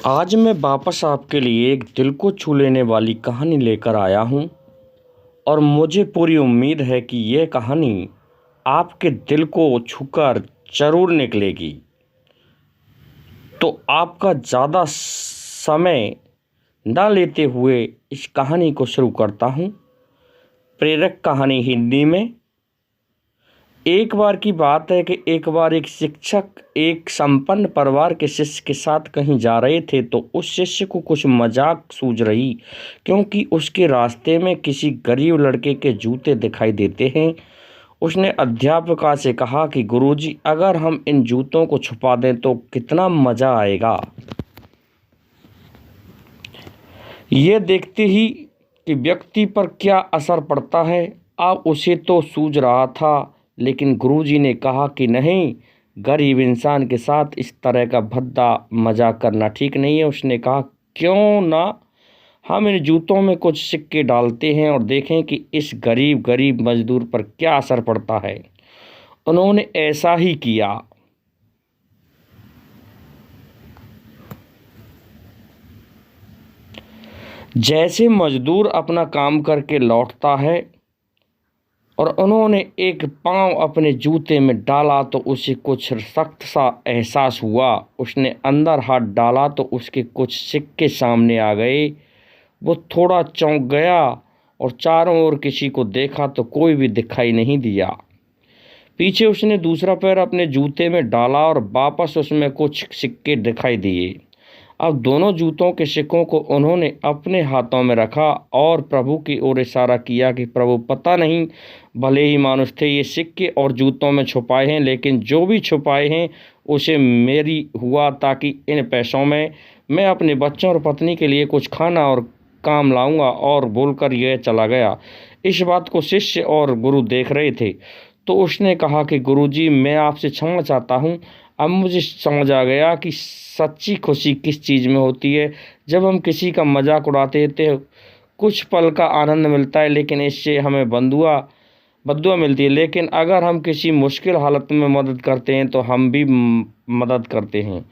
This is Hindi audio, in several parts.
आज मैं वापस आपके लिए एक दिल को छू लेने वाली कहानी लेकर आया हूँ और मुझे पूरी उम्मीद है कि यह कहानी आपके दिल को छूकर ज़रूर निकलेगी। तो आपका ज़्यादा समय न लेते हुए इस कहानी को शुरू करता हूँ। प्रेरक कहानी हिंदी में। एक बार की बात है कि एक बार एक शिक्षक एक संपन्न परिवार के शिष्य के साथ कहीं जा रहे थे, तो उस शिष्य को कुछ मजाक सूझ रही, क्योंकि उसके रास्ते में किसी गरीब लड़के के जूते दिखाई देते हैं। उसने अध्यापिका से कहा कि गुरुजी, अगर हम इन जूतों को छुपा दें तो कितना मज़ा आएगा। ये देखते ही कि व्यक्ति पर क्या असर पड़ता है। अब उसे तो सूझ रहा था, लेकिन गुरुजी ने कहा कि नहीं, गरीब इंसान के साथ इस तरह का भद्दा मजाक करना ठीक नहीं है। उसने कहा, क्यों ना हम इन जूतों में कुछ सिक्के डालते हैं और देखें कि इस गरीब मजदूर पर क्या असर पड़ता है। उन्होंने ऐसा ही किया। जैसे मजदूर अपना काम करके लौटता है और उन्होंने एक पाँव अपने जूते में डाला, तो उसे कुछ सख्त सा एहसास हुआ। उसने अंदर हाथ डाला तो उसके कुछ सिक्के सामने आ गए। वो थोड़ा चौंक गया और चारों ओर किसी को देखा तो कोई भी दिखाई नहीं दिया। पीछे उसने दूसरा पैर अपने जूते में डाला और वापस उसमें कुछ सिक्के दिखाई दिए। अब दोनों जूतों के सिक्कों को उन्होंने अपने हाथों में रखा और प्रभु की ओर इशारा किया कि प्रभु, पता नहीं भले ही मानुष थे ये सिक्के और जूतों में छुपाए हैं, लेकिन जो भी छुपाए हैं उसे मेरी हुआ, ताकि इन पैसों में मैं अपने बच्चों और पत्नी के लिए कुछ खाना और काम लाऊंगा। और बोलकर यह चला गया। इस बात को शिष्य और गुरु देख रहे थे। तो उसने कहा कि गुरुजी, मैं आपसे क्षमा चाहता हूँ। अब मुझे समझ आ गया कि सच्ची खुशी किस चीज़ में होती है। जब हम किसी का मजाक उड़ाते थे, कुछ पल का आनंद मिलता है, लेकिन इससे हमें बद्दुआ मिलती है। लेकिन अगर हम किसी मुश्किल हालत में मदद करते हैं तो हम भी मदद करते हैं।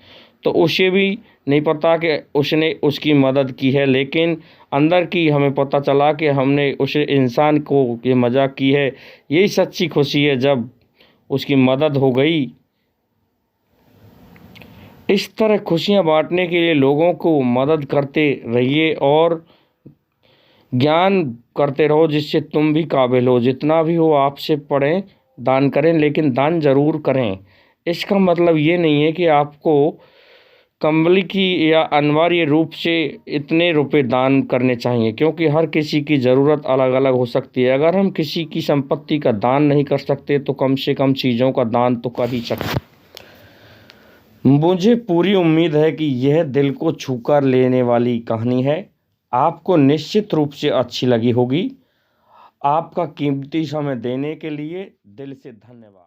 तो उसे भी नहीं पता कि उसने उसकी मदद की है, लेकिन अंदर की हमें पता चला कि हमने उस इंसान को ये मजाक की है। यही सच्ची खुशी है, जब उसकी मदद हो गई। इस तरह खुशियाँ बांटने के लिए लोगों को मदद करते रहिए और ज्ञान करते रहो, जिससे तुम भी काबिल हो। जितना भी हो आपसे पढ़ें, दान करें, लेकिन दान ज़रूर करें। इसका मतलब ये नहीं है कि आपको कंबली की या अनिवार्य रूप से इतने रुपए दान करने चाहिए, क्योंकि हर किसी की ज़रूरत अलग अलग हो सकती है। अगर हम किसी की संपत्ति का दान नहीं कर सकते तो कम से कम चीज़ों का दान तो कर ही सकते। मुझे पूरी उम्मीद है कि यह दिल को छूकर लेने वाली कहानी है। आपको निश्चित रूप से अच्छी लगी होगी। आपका कीमती समय देने के लिए दिल से धन्यवाद।